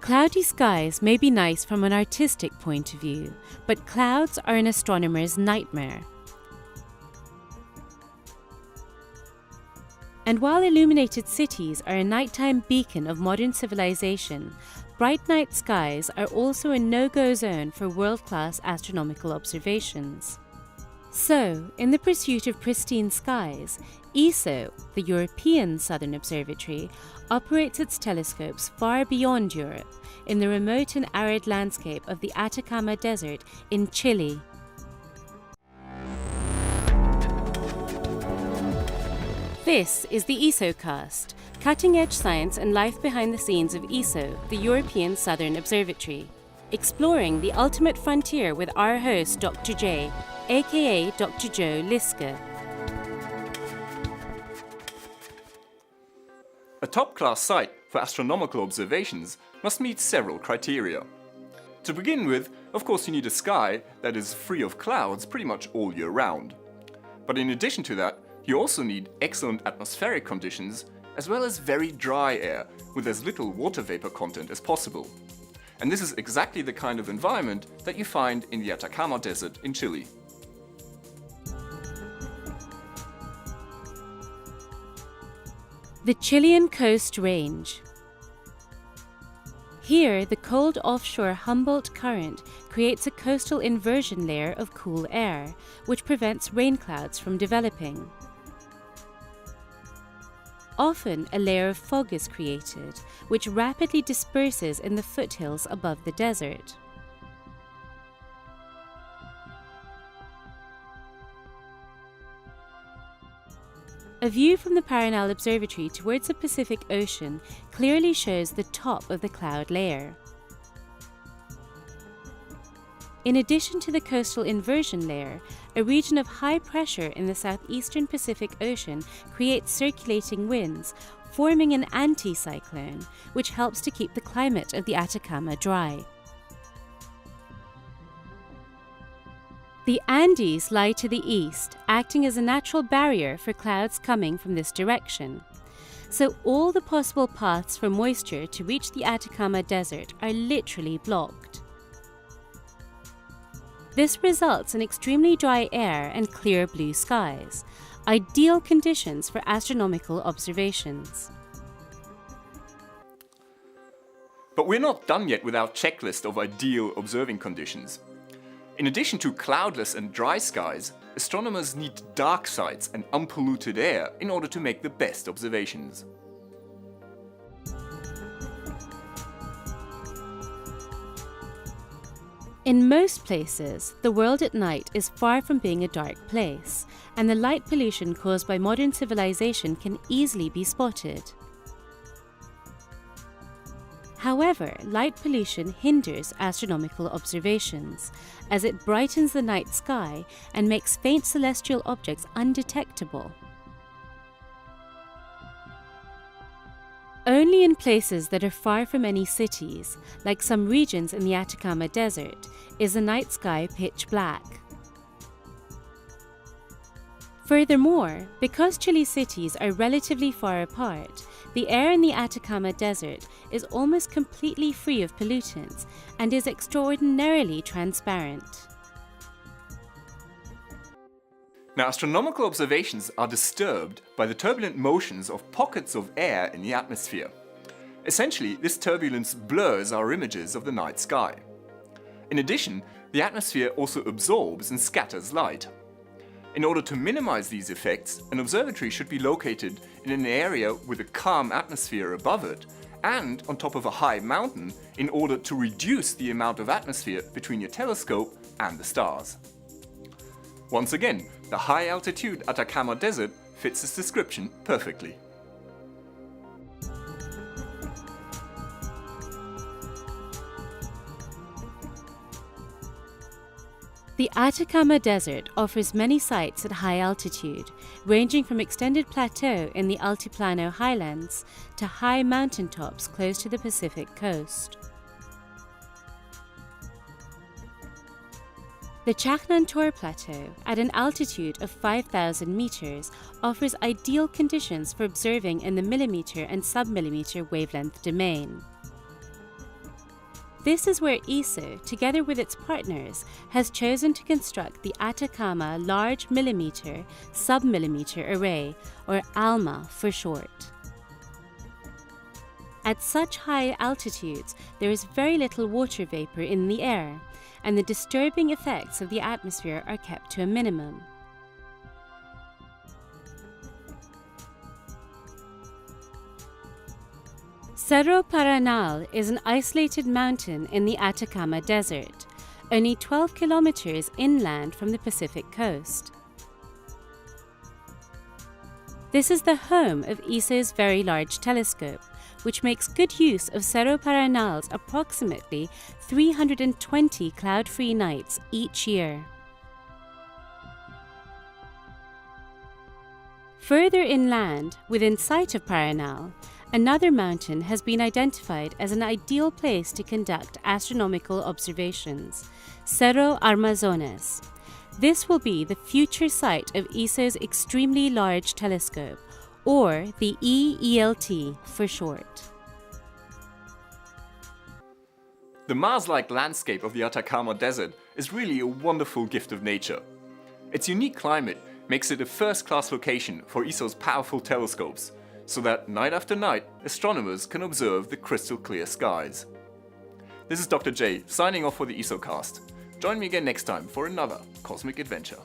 Cloudy skies may be nice from an artistic point of view, but clouds are an astronomer's nightmare. And while illuminated cities are a nighttime beacon of modern civilization, bright night skies are also a no-go zone for world-class astronomical observations. So, in the pursuit of pristine skies, ESO, the European Southern Observatory, operates its telescopes far beyond Europe, in the remote and arid landscape of the Atacama Desert in Chile. This is the ESOcast, cutting-edge science and life behind the scenes of ESO, the European Southern Observatory, exploring the ultimate frontier with our host Dr. J, aka Dr. Joe Liska. A top-class site for astronomical observations must meet several criteria. To begin with, of course you need a sky that is free of clouds pretty much all year round. But in addition to that, you also need excellent atmospheric conditions as well as very dry air with as little water vapor content as possible. And this is exactly the kind of environment that you find in the Atacama Desert in Chile. The Chilean Coast Range. Here, the cold offshore Humboldt Current creates a coastal inversion layer of cool air, which prevents rain clouds from developing. Often, a layer of fog is created, which rapidly disperses in the foothills above the desert. A view from the Paranal Observatory towards the Pacific Ocean clearly shows the top of the cloud layer. In addition to the coastal inversion layer, a region of high pressure in the southeastern Pacific Ocean creates circulating winds, forming an anticyclone, which helps to keep the climate of the Atacama dry. The Andes lie to the east, acting as a natural barrier for clouds coming from this direction. So all the possible paths for moisture to reach the Atacama Desert are literally blocked. This results in extremely dry air and clear blue skies, ideal conditions for astronomical observations. But we're not done yet with our checklist of ideal observing conditions. In addition to cloudless and dry skies, astronomers need dark sites and unpolluted air in order to make the best observations. In most places, the world at night is far from being a dark place, and the light pollution caused by modern civilization can easily be spotted. However, light pollution hinders astronomical observations, as it brightens the night sky and makes faint celestial objects undetectable. Only in places that are far from any cities, like some regions in the Atacama Desert, is the night sky pitch black. Furthermore, because Chile's cities are relatively far apart, the air in the Atacama Desert is almost completely free of pollutants and is extraordinarily transparent. Now, astronomical observations are disturbed by the turbulent motions of pockets of air in the atmosphere. Essentially, this turbulence blurs our images of the night sky. In addition, the atmosphere also absorbs and scatters light. In order to minimize these effects, an observatory should be located in an area with a calm atmosphere above it and on top of a high mountain in order to reduce the amount of atmosphere between your telescope and the stars. Once again, the high-altitude Atacama Desert fits this description perfectly. The Atacama Desert offers many sites at high altitude, ranging from extended plateau in the Altiplano highlands to high mountaintops close to the Pacific coast. The Chacnantor Plateau, at an altitude of 5,000 meters, offers ideal conditions for observing in the millimeter and submillimeter wavelength domain. This is where ESO, together with its partners, has chosen to construct the Atacama Large Millimeter Submillimeter Array, or ALMA for short. At such high altitudes, there is very little water vapor in the air, and the disturbing effects of the atmosphere are kept to a minimum. Cerro Paranal is an isolated mountain in the Atacama Desert, only 12 kilometers inland from the Pacific coast. This is the home of ESO's Very Large Telescope, which makes good use of Cerro Paranal's approximately 320 cloud-free nights each year. Further inland, within sight of Paranal, another mountain has been identified as an ideal place to conduct astronomical observations, Cerro Armazones. This will be the future site of ESO's Extremely Large Telescope, or the EELT for short. The Mars-like landscape of the Atacama Desert is really a wonderful gift of nature. Its unique climate makes it a first-class location for ESO's powerful telescopes, so that night after night, astronomers can observe the crystal clear skies. This is Dr. J signing off for the ESOcast. Join me again next time for another cosmic adventure.